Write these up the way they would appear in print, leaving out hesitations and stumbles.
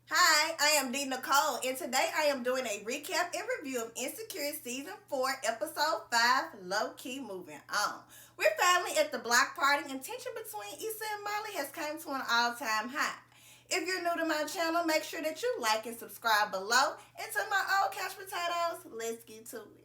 Hi, I am D. Nicole, and today I am doing a recap and review of Insecure Season 4, Episode 5, Lowkey Moving On. We're finally at the block party, and tension between Issa and Molly has come to an all-time high. If you're new to my channel, make sure that you like and subscribe below. And to my old couch potatoes, let's get to it.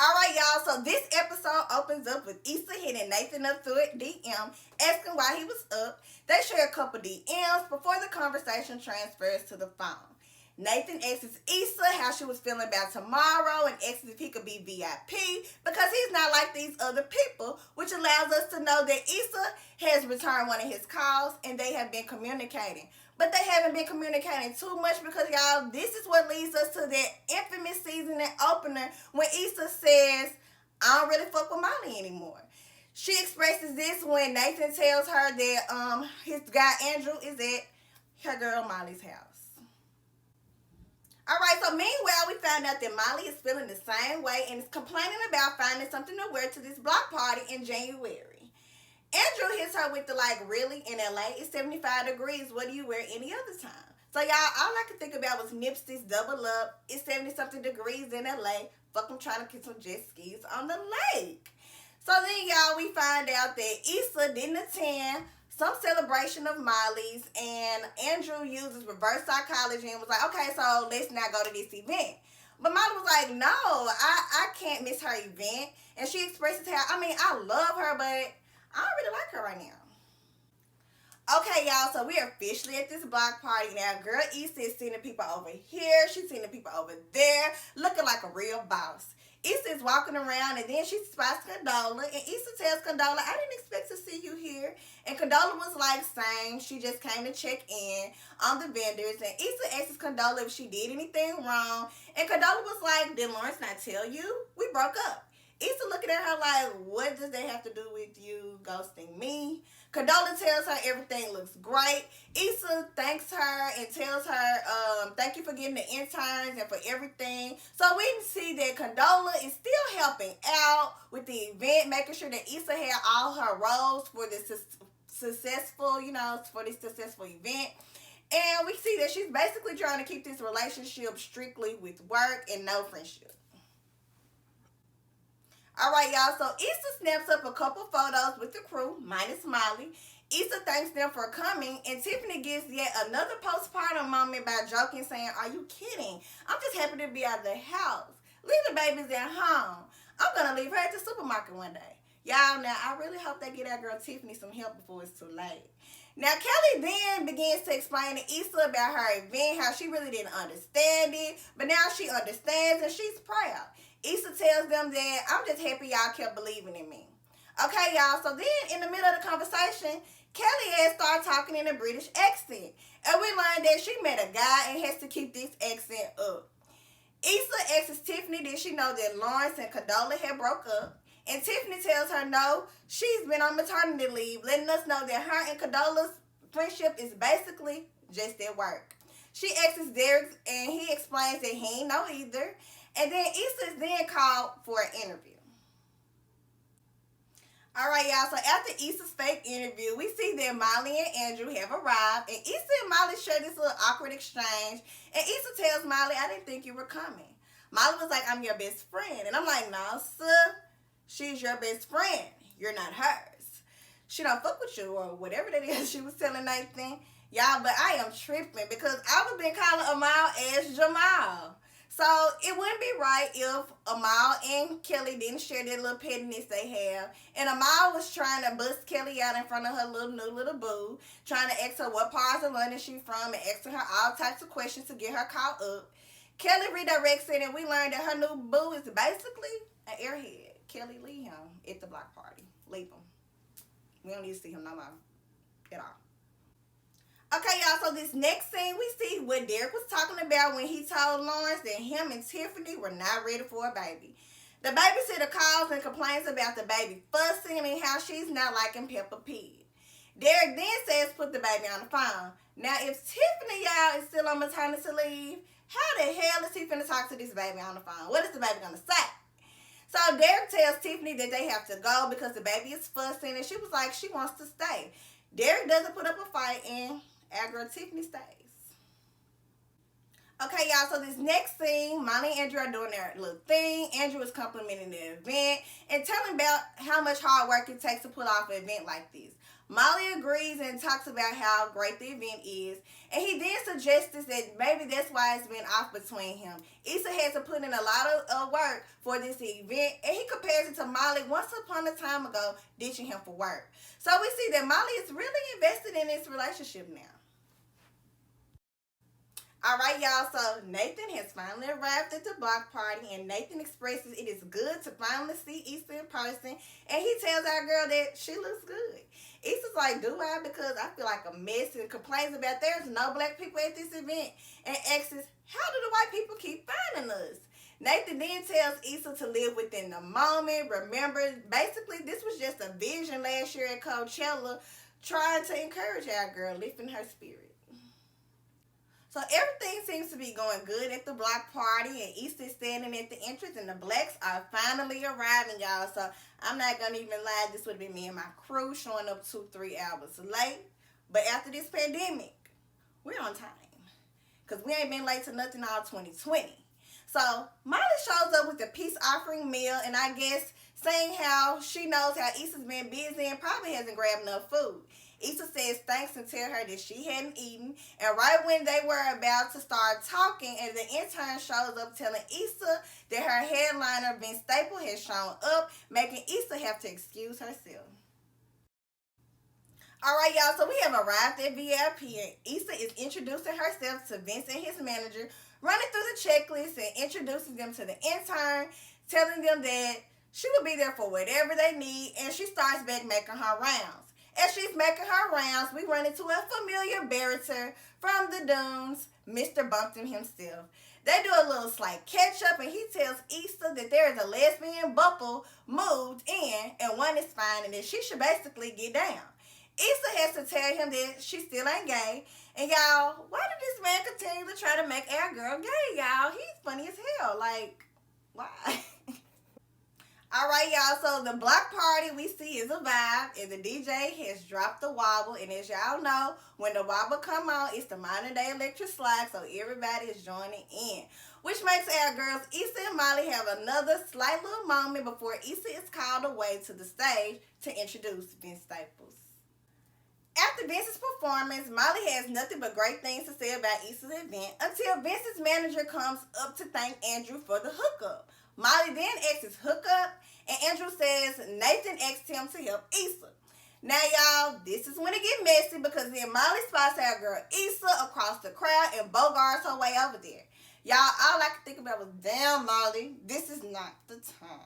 Alright, y'all, so this episode opens up with Issa hitting Nathan up through a DM, asking why he was up. They share a couple DMs before the conversation transfers to the phone. Nathan asks Issa how she was feeling about tomorrow and asks if he could be VIP because he's not like these other people, which allows us to know that Issa has returned one of his calls and they have been communicating. But they haven't been communicating too much because, y'all, this is what leads us to that infamous season and opener when Issa says, I don't really fuck with Molly anymore. She expresses this when Nathan tells her that his guy Andrew is at her girl Molly's house. Alright, so meanwhile, we found out that Molly is feeling the same way and is complaining about finding something to wear to this block party in January. Andrew hits her with the really, in LA, it's 75 degrees. What do you wear any other time? So, y'all, all I could think about was Nipsey's Double Up. It's 70-something degrees in LA. Fuck, I'm trying to get some jet skis on the lake. So then, y'all, we find out that Issa didn't attend some celebration of Molly's, and Andrew uses reverse psychology and was like, okay, so let's not go to this event. But Molly was like, no, I can't miss her event. And she expresses how, I love her, but I don't really like her right now. Okay, y'all, so we are officially at this block party now. Girl Issa is seeing the people over here. She's seeing the people over there, looking like a real boss. Issa is walking around, and then she spots Condola, and Issa tells Condola, I didn't expect to see you here. And Condola was like, same. She just came to check in on the vendors, and Issa asks Condola if she did anything wrong, and Condola was like, did Lawrence not tell you? We broke up. Issa looking at her like, what does that have to do with you ghosting me? Condola tells her everything looks great. Issa thanks her and tells her, thank you for getting the interns and for everything. So we can see that Condola is still helping out with the event, making sure that Issa had all her roles for this successful, for this successful event. And we see that she's basically trying to keep this relationship strictly with work and no friendship. Alright, y'all, so Issa snaps up a couple photos with the crew, minus Molly. Issa thanks them for coming, and Tiffany gets yet another postpartum moment by joking, saying, are you kidding? I'm just happy to be out of the house. Leave the babies at home. I'm going to leave her at the supermarket one day. Y'all, now, I really hope they get our girl Tiffany some help before it's too late. Now, Kelly then begins to explain to Issa about her event, how she really didn't understand it, but now she understands and she's proud. Issa tells them that I'm just happy y'all kept believing in me. Okay, y'all, so then in the middle of the conversation, Kelly had started talking in a British accent. And we learned that she met a guy and has to keep this accent up. Issa asks Tiffany did she know that Lawrence and Condola had broke up. And Tiffany tells her no, she's been on maternity leave, letting us know that her and Condola's friendship is basically just at work. She asks Derek and he explains that he ain't know either. And then Issa is then called for an interview. Alright, y'all, so after Issa's fake interview, we see that Molly and Andrew have arrived, and Issa and Molly share this little awkward exchange, and Issa tells Molly, I didn't think you were coming. Molly was like, I'm your best friend. And I'm like, no, sir, she's your best friend. You're not hers. She don't fuck with you, or whatever that is she was telling Nathan. Y'all, but I am tripping because I was been calling Amal as Jamal. So it wouldn't be right if Amal and Kelly didn't share that little pettiness they have. And Amal was trying to bust Kelly out in front of her new little boo, trying to ask her what parts of London she's from and asking her all types of questions to get her caught up. Kelly redirects it, and we learned that her new boo is basically an airhead. Kelly, leave him at the block party. Leave him. We don't need to see him no more at all. Okay, y'all, so this next scene, we see what Derek was talking about when he told Lawrence that him and Tiffany were not ready for a baby. The babysitter calls and complains about the baby fussing and how she's not liking Peppa Pig. Derek then says put the baby on the phone. Now, if Tiffany, y'all, is still on maternity leave, how the hell is he finna talk to this baby on the phone? What is the baby gonna say? So Derek tells Tiffany that they have to go because the baby is fussing, and she was like she wants to stay. Derek doesn't put up a fight, and our girl Tiffany stays. Okay, y'all, so this next scene, Molly and Andrew are doing their little thing. Andrew is complimenting the event and telling about how much hard work it takes to pull off an event like this. Molly agrees and talks about how great the event is, and he then suggests that maybe that's why it's been off between him. Issa had to put in a lot of work for this event, and he compares it to Molly once upon a time ago ditching him for work. So we see that Molly is really invested in this relationship now. All right, y'all. So Nathan has finally arrived at the block party, and Nathan expresses it is good to finally see Issa in person, and he tells our girl that she looks good. Issa's like, do I? Because I feel like a mess, and complains about there's no black people at this event, and asks, how do the white people keep finding us? Nathan then tells Issa to live within the moment. Remember, basically, this was just a vision last year at Coachella, trying to encourage our girl, lifting her spirit. So everything seems to be going good at the block party, and Issa is standing at the entrance, and the blacks are finally arriving, y'all. So I'm not gonna even lie, this would have been me and my crew showing up 2-3 hours late. But after this pandemic, we're on time, because we ain't been late to nothing all 2020. So Molly shows up with the peace offering meal, and I guess saying how she knows how Issa's been busy and probably hasn't grabbed enough food. Issa says thanks and tell her that she hadn't eaten. And right when they were about to start talking, and the intern shows up telling Issa that her headliner, Vince Staple, has shown up, making Issa have to excuse herself. All right, y'all, so we have arrived at VIP, and Issa is introducing herself to Vince and his manager, running through the checklist and introducing them to the intern, telling them that she will be there for whatever they need, and she starts back making her rounds. As she's making her rounds, we run into a familiar barrister from the Dunes, Mr. Bumpton himself. They do a little slight catch-up, and he tells Issa that there is a lesbian couple moved in, and one is fine, and that she should basically get down. Issa has to tell him that she still ain't gay. And y'all, why did this man continue to try to make our girl gay, y'all? He's funny as hell. Like, why? All right, y'all, so the block party we see is a vibe, and the DJ has dropped the wobble, and as y'all know, when the wobble come on, it's the modern day electric slide, so everybody is joining in, which makes our girls Issa and Molly have another slight little moment before Issa is called away to the stage to introduce Vince Staples. After Vince's performance, Molly has nothing but great things to say about Issa's event until Vince's manager comes up to thank Andrew for the hookup. Molly then asks his hookup, and Andrew says Nathan asked him to help Issa. Now, y'all, this is when it get messy, because then Molly spots our girl Issa across the crowd and bogarts her way over there. Y'all, all I could think about was, damn, Molly, this is not the time.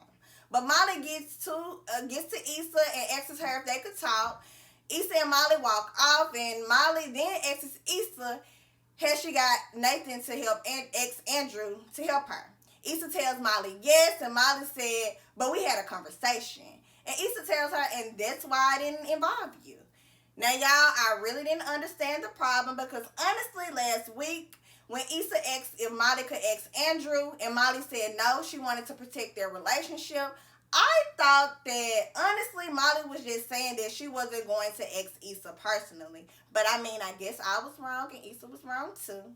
But Molly gets to Issa and asks her if they could talk. Issa and Molly walk off, and Molly then asks Issa, has she got Nathan to help and ex Andrew to help her? Issa tells Molly yes, and Molly said, but we had a conversation. And Issa tells her, and that's why I didn't involve you. Now, y'all, I really didn't understand the problem, because honestly, last week, when Issa asked if Molly could ex Andrew, and Molly said no, she wanted to protect their relationship, I thought that, honestly, Molly was just saying that she wasn't going to ex Issa personally. But, I mean, I guess I was wrong and Issa was wrong, too.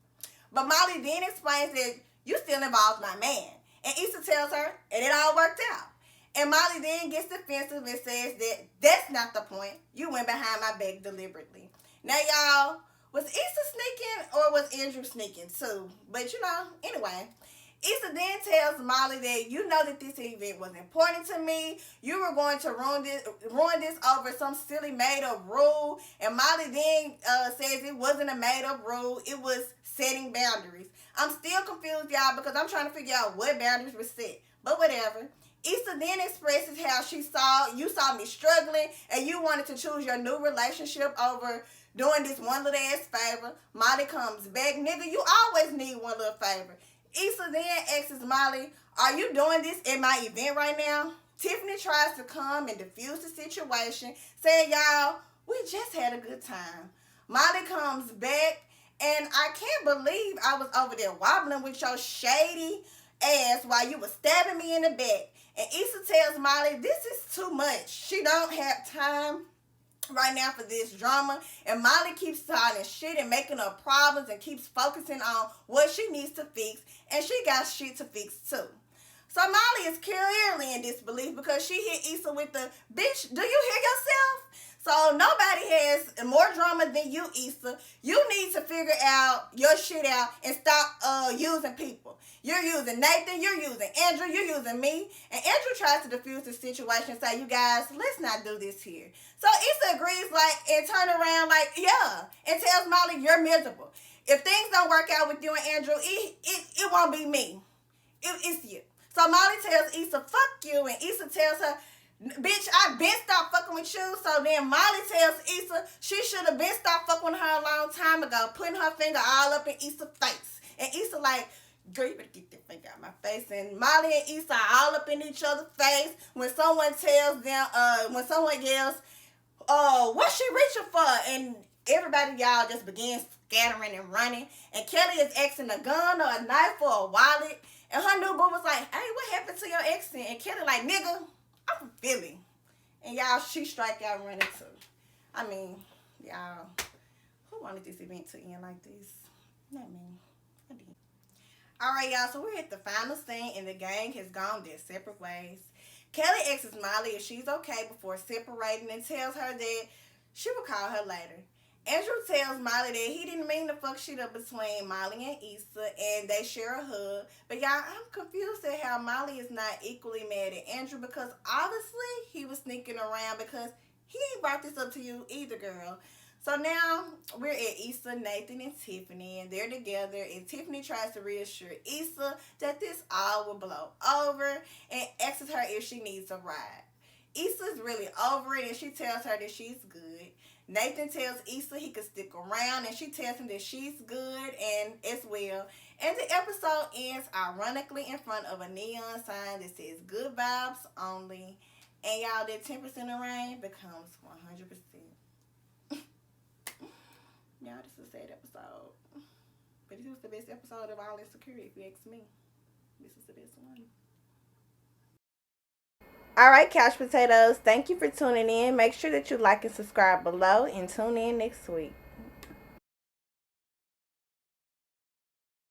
But Molly then explains that you still involved my man. And Issa tells her, and it all worked out. And Molly then gets defensive and says that that's not the point. You went behind my back deliberately. Now, y'all, was Issa sneaking or was Andrew sneaking, too? But, anyway, Issa then tells Molly that you know that this event was important to me. You were going to ruin this over some silly made-up rule. And Molly then says it wasn't a made-up rule. It was setting boundaries. I'm still confused, y'all, because I'm trying to figure out what boundaries were set. But whatever. Issa then expresses how you saw me struggling, and you wanted to choose your new relationship over doing this one little ass favor. Molly comes back. Nigga, you always need one little favor. Issa then asks Molly, are you doing this at my event right now? Tiffany tries to come and defuse the situation, saying, y'all, we just had a good time. Molly comes back, and I can't believe I was over there wobbling with your shady ass while you were stabbing me in the back. And Issa tells Molly, this is too much. She don't have time right now for this drama, and Molly keeps starting shit and making up problems and keeps focusing on what she needs to fix, and she got shit to fix too. So Molly is clearly in disbelief because she hit Issa with the, bitch, do you hear yourself? So nobody has more drama than you, Issa. You need to figure out your shit out and stop using people. You're using Nathan, you're using Andrew, you're using me. And Andrew tries to defuse the situation and say, you guys, let's not do this here. So Issa agrees, like, and turn around like, yeah, and tells Molly, you're miserable. If things don't work out with you and Andrew, it won't be me. It's you. So Molly tells Issa, fuck you, and Issa tells her, bitch, I been stopped fucking with you. So then Molly tells Issa she should have been stopped fucking with her a long time ago, putting her finger all up in Issa's face. And Issa like, girl, you better get that finger out my face. And Molly and Issa are all up in each other's face when someone tells them, when someone yells, what's she reaching for? And everybody, y'all, just begins scattering and running. And Kelly is asking a gun or a knife or a wallet. And her new boo was like, hey, what happened to your accent? And Kelly like, nigga, I'm from Philly. And y'all, she strike out running too. I mean, y'all, who wanted this event to end like this? Not me. I did. Alright, y'all, so we're at the final scene and the gang has gone their separate ways. Kelly asks Molly if she's okay before separating and tells her that she will call her later. Andrew tells Molly that he didn't mean to fuck shit up between Molly and Issa, and they share a hug. But y'all, I'm confused at how Molly is not equally mad at Andrew, because obviously he was sneaking around, because he ain't brought this up to you either, girl. So now we're at Issa, Nathan, and Tiffany, and they're together, and Tiffany tries to reassure Issa that this all will blow over and asks her if she needs a ride. Issa's really over it, and she tells her that she's good. Nathan tells Issa he could stick around, and she tells him that she's good and as well. And the episode ends ironically in front of a neon sign that says good vibes only. And y'all, that 10% of rain becomes 100%. Y'all, this is a sad episode. But this was the best episode of All Insecure, if you ask me. This is the best one. Alright, couch potatoes, thank you for tuning in. Make sure that you like and subscribe below and tune in next week.